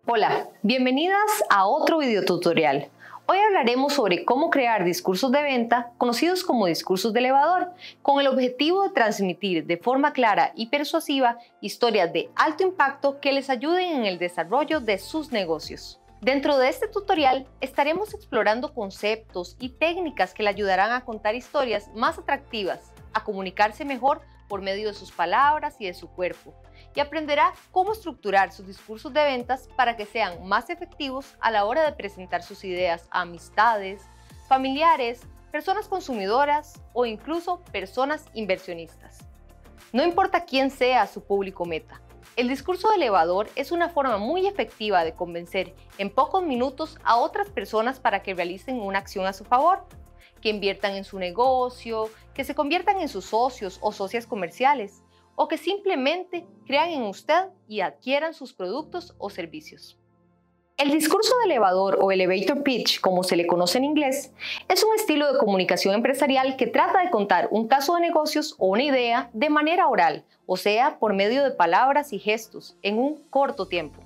Hola, bienvenidas a otro video tutorial. Hoy hablaremos sobre cómo crear discursos de venta, conocidos como discursos de elevador, con el objetivo de transmitir de forma clara y persuasiva historias de alto impacto que les ayuden en el desarrollo de sus negocios. Dentro de este tutorial estaremos explorando conceptos y técnicas que le ayudarán a contar historias más atractivas, a comunicarse mejor por medio de sus palabras y de su cuerpo, y aprenderá cómo estructurar sus discursos de ventas para que sean más efectivos a la hora de presentar sus ideas a amistades, familiares, personas consumidoras o incluso personas inversionistas. No importa quién sea su público meta, el discurso de elevador es una forma muy efectiva de convencer en pocos minutos a otras personas para que realicen una acción a su favor, que inviertan en su negocio, que se conviertan en sus socios o socias comerciales, o que simplemente crean en usted y adquieran sus productos o servicios. El discurso de elevador o elevator pitch, como se le conoce en inglés, es un estilo de comunicación empresarial que trata de contar un caso de negocios o una idea de manera oral, o sea, por medio de palabras y gestos, en un corto tiempo.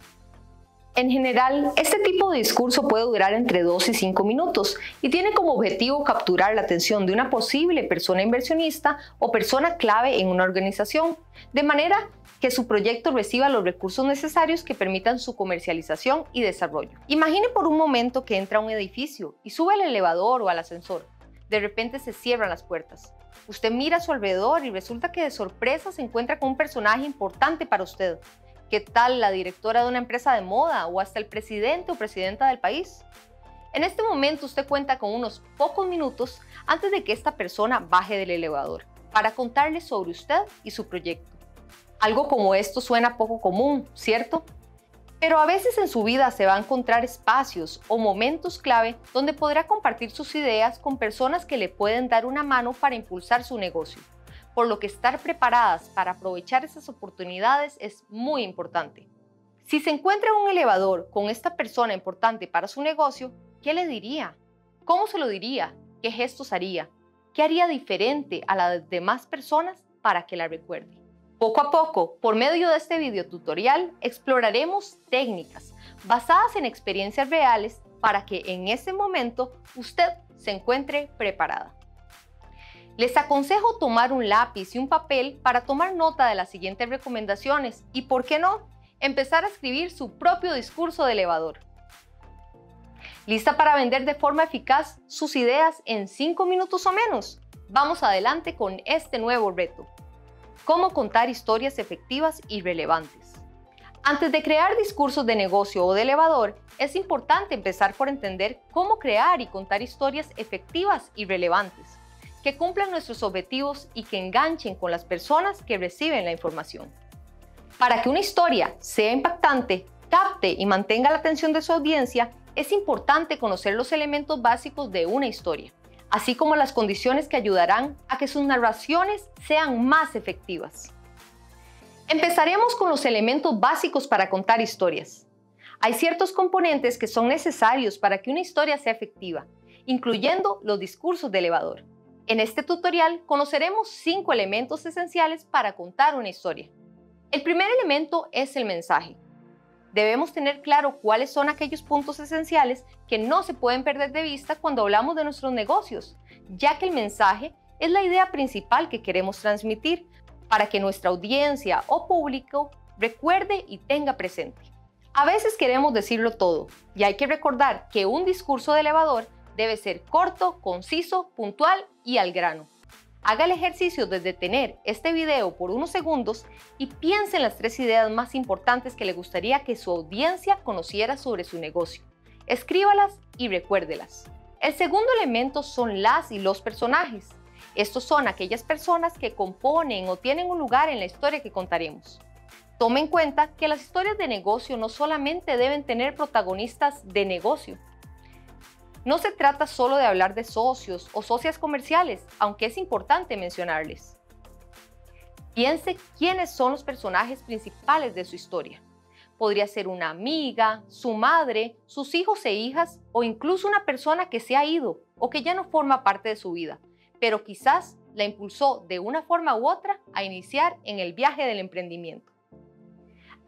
En general, este tipo de discurso puede durar entre 2 y 5 minutos y tiene como objetivo capturar la atención de una posible persona inversionista o persona clave en una organización, de manera que su proyecto reciba los recursos necesarios que permitan su comercialización y desarrollo. Imagine por un momento que entra a un edificio y sube al elevador o al ascensor. De repente se cierran las puertas. Usted mira a su alrededor y resulta que de sorpresa se encuentra con un personaje importante para usted. ¿Qué tal la directora de una empresa de moda o hasta el presidente o presidenta del país? En este momento usted cuenta con unos pocos minutos antes de que esta persona baje del elevador para contarle sobre usted y su proyecto. Algo como esto suena poco común, ¿cierto? Pero a veces en su vida se va a encontrar espacios o momentos clave donde podrá compartir sus ideas con personas que le pueden dar una mano para impulsar su negocio. Por lo que estar preparadas para aprovechar esas oportunidades es muy importante. Si se encuentra en un elevador con esta persona importante para su negocio, ¿qué le diría? ¿Cómo se lo diría? ¿Qué gestos haría? ¿Qué haría diferente a las demás personas para que la recuerde? Poco a poco, por medio de este video tutorial, exploraremos técnicas basadas en experiencias reales para que en ese momento usted se encuentre preparada. Les aconsejo tomar un lápiz y un papel para tomar nota de las siguientes recomendaciones y, ¿por qué no?, empezar a escribir su propio discurso de elevador. ¿Lista para vender de forma eficaz sus ideas en 5 minutos o menos? Vamos adelante con este nuevo reto. ¿Cómo contar historias efectivas y relevantes? Antes de crear discursos de negocio o de elevador, es importante empezar por entender cómo crear y contar historias efectivas y relevantes, que cumplan nuestros objetivos y que enganchen con las personas que reciben la información. Para que una historia sea impactante, capte y mantenga la atención de su audiencia, es importante conocer los elementos básicos de una historia, así como las condiciones que ayudarán a que sus narraciones sean más efectivas. Empezaremos con los elementos básicos para contar historias. Hay ciertos componentes que son necesarios para que una historia sea efectiva, incluyendo los discursos de elevador. En este tutorial conoceremos 5 elementos esenciales para contar una historia. El primer elemento es el mensaje. Debemos tener claro cuáles son aquellos puntos esenciales que no se pueden perder de vista cuando hablamos de nuestros negocios, ya que el mensaje es la idea principal que queremos transmitir para que nuestra audiencia o público recuerde y tenga presente. A veces queremos decirlo todo, y hay que recordar que un discurso de elevador debe ser corto, conciso, puntual y al grano. Haga el ejercicio de detener este video por unos segundos y piense en las 3 ideas más importantes que le gustaría que su audiencia conociera sobre su negocio. Escríbalas y recuérdelas. El segundo elemento son las y los personajes. Estos son aquellas personas que componen o tienen un lugar en la historia que contaremos. Tome en cuenta que las historias de negocio no solamente deben tener protagonistas de negocio. No se trata solo de hablar de socios o socias comerciales, aunque es importante mencionarles. Piense quiénes son los personajes principales de su historia. Podría ser una amiga, su madre, sus hijos e hijas o incluso una persona que se ha ido o que ya no forma parte de su vida, pero quizás la impulsó de una forma u otra a iniciar en el viaje del emprendimiento.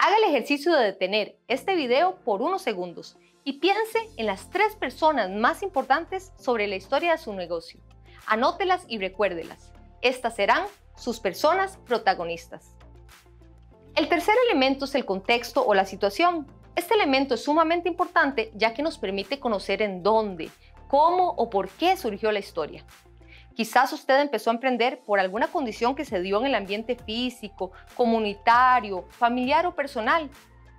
Haga el ejercicio de detener este video por unos segundos y piense en las 3 personas más importantes sobre la historia de su negocio. Anótelas y recuérdelas. Estas serán sus personas protagonistas. El tercer elemento es el contexto o la situación. Este elemento es sumamente importante ya que nos permite conocer en dónde, cómo o por qué surgió la historia. Quizás usted empezó a emprender por alguna condición que se dio en el ambiente físico, comunitario, familiar o personal.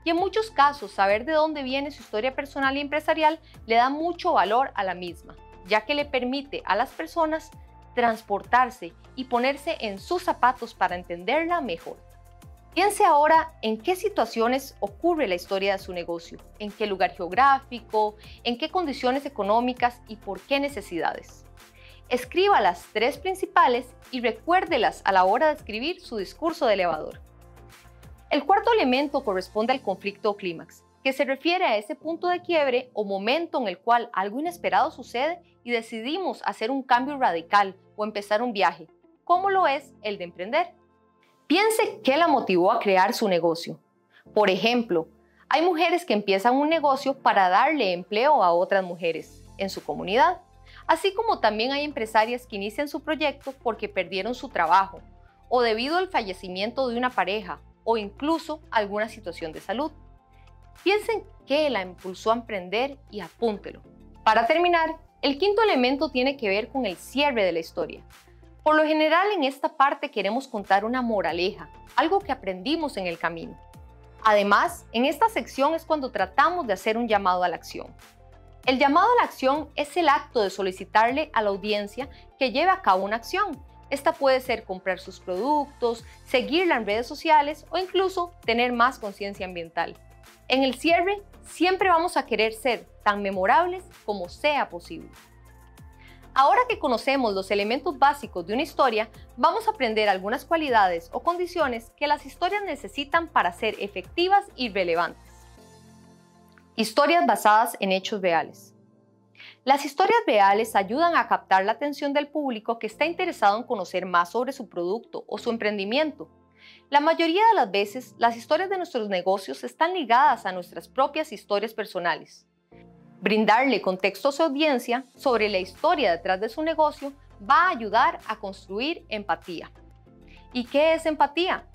Y en muchos casos, saber de dónde viene su historia personal y empresarial le da mucho valor a la misma, ya que le permite a las personas transportarse y ponerse en sus zapatos para entenderla mejor. Piense ahora en qué situaciones ocurre la historia de su negocio, en qué lugar geográfico, en qué condiciones económicas y por qué necesidades. Escriba las 3 principales y recuérdelas a la hora de escribir su discurso de elevador. El cuarto elemento corresponde al conflicto o clímax, que se refiere a ese punto de quiebre o momento en el cual algo inesperado sucede y decidimos hacer un cambio radical o empezar un viaje, como lo es el de emprender. Piense qué la motivó a crear su negocio. Por ejemplo, hay mujeres que empiezan un negocio para darle empleo a otras mujeres en su comunidad, así como también hay empresarias que inician su proyecto porque perdieron su trabajo o debido al fallecimiento de una pareja o incluso alguna situación de salud. Piensen qué la impulsó a emprender y apúntelo. Para terminar, el quinto elemento tiene que ver con el cierre de la historia. Por lo general, en esta parte queremos contar una moraleja, algo que aprendimos en el camino. Además, en esta sección es cuando tratamos de hacer un llamado a la acción. El llamado a la acción es el acto de solicitarle a la audiencia que lleve a cabo una acción. Esta puede ser comprar sus productos, seguirla en redes sociales o incluso tener más conciencia ambiental. En el cierre, siempre vamos a querer ser tan memorables como sea posible. Ahora que conocemos los elementos básicos de una historia, vamos a aprender algunas cualidades o condiciones que las historias necesitan para ser efectivas y relevantes. Historias basadas en hechos reales. Las historias reales ayudan a captar la atención del público que está interesado en conocer más sobre su producto o su emprendimiento. La mayoría de las veces, las historias de nuestros negocios están ligadas a nuestras propias historias personales. Brindarle contexto a su audiencia sobre la historia detrás de su negocio va a ayudar a construir empatía. ¿Y qué es empatía?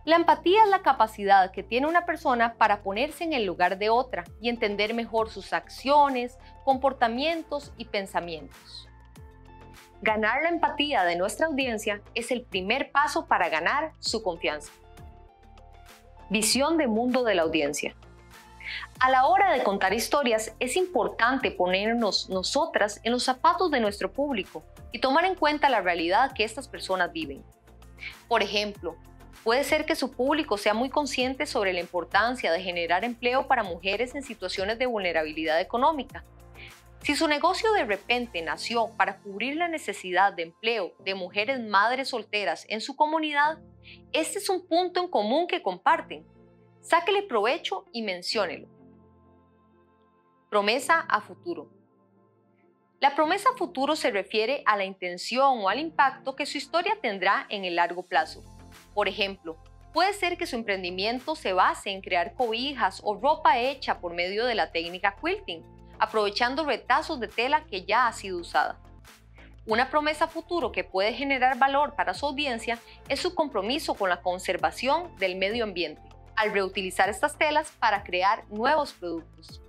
La empatía es la capacidad que tiene una persona para ponerse en el lugar de otra y entender mejor sus acciones, comportamientos y pensamientos. Ganar la empatía de nuestra audiencia es el primer paso para ganar su confianza. Visión de mundo de la audiencia. A la hora de contar historias, es importante ponernos nosotras en los zapatos de nuestro público y tomar en cuenta la realidad que estas personas viven. Por ejemplo, puede ser que su público sea muy consciente sobre la importancia de generar empleo para mujeres en situaciones de vulnerabilidad económica. Si su negocio de repente nació para cubrir la necesidad de empleo de mujeres madres solteras en su comunidad, este es un punto en común que comparten. Sáquele provecho y menciónelo. Promesa a futuro. La promesa a futuro se refiere a la intención o al impacto que su historia tendrá en el largo plazo. Por ejemplo, puede ser que su emprendimiento se base en crear cobijas o ropa hecha por medio de la técnica quilting, aprovechando retazos de tela que ya ha sido usada. Una promesa a futuro que puede generar valor para su audiencia es su compromiso con la conservación del medio ambiente, al reutilizar estas telas para crear nuevos productos.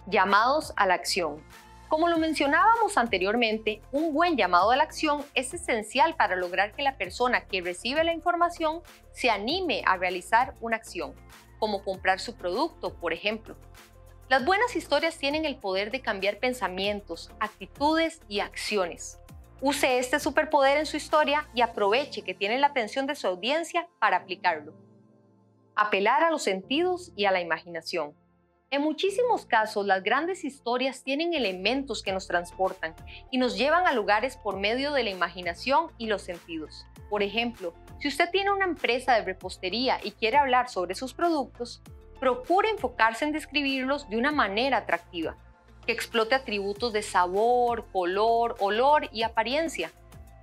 Llamados a la acción. Como lo mencionábamos anteriormente, un buen llamado a la acción es esencial para lograr que la persona que recibe la información se anime a realizar una acción, como comprar su producto, por ejemplo. Las buenas historias tienen el poder de cambiar pensamientos, actitudes y acciones. Use este superpoder en su historia y aproveche que tiene la atención de su audiencia para aplicarlo. Apelar a los sentidos y a la imaginación. En muchísimos casos, las grandes historias tienen elementos que nos transportan y nos llevan a lugares por medio de la imaginación y los sentidos. Por ejemplo, si usted tiene una empresa de repostería y quiere hablar sobre sus productos, procure enfocarse en describirlos de una manera atractiva, que explote atributos de sabor, color, olor y apariencia.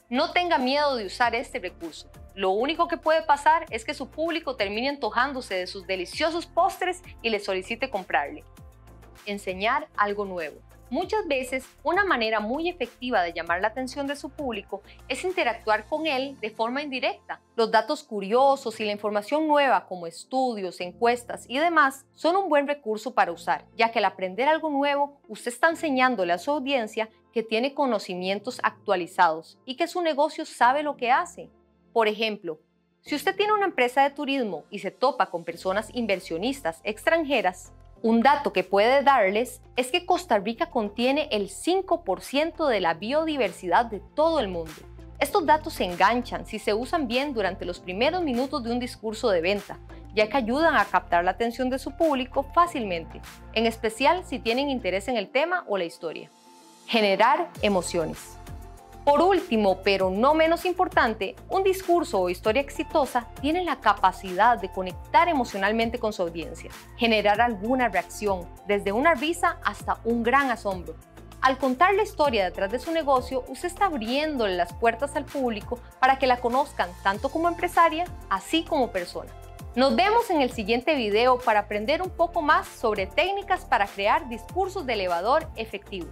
No tenga miedo de usar este recurso. Lo único que puede pasar es que su público termine antojándose de sus deliciosos postres y le solicite comprarle. Enseñar algo nuevo. Muchas veces, una manera muy efectiva de llamar la atención de su público es interactuar con él de forma indirecta. Los datos curiosos y la información nueva como estudios, encuestas y demás son un buen recurso para usar, ya que al aprender algo nuevo, usted está enseñándole a su audiencia que tiene conocimientos actualizados y que su negocio sabe lo que hace. Por ejemplo, si usted tiene una empresa de turismo y se topa con personas inversionistas extranjeras, un dato que puede darles es que Costa Rica contiene el 5% de la biodiversidad de todo el mundo. Estos datos se enganchan si se usan bien durante los primeros minutos de un discurso de venta, ya que ayudan a captar la atención de su público fácilmente, en especial si tienen interés en el tema o la historia. Generar emociones. Por último, pero no menos importante, un discurso o historia exitosa tiene la capacidad de conectar emocionalmente con su audiencia, generar alguna reacción, desde una risa hasta un gran asombro. Al contar la historia detrás de su negocio, usted está abriéndole las puertas al público para que la conozcan tanto como empresaria, así como persona. Nos vemos en el siguiente video para aprender un poco más sobre técnicas para crear discursos de elevador efectivos.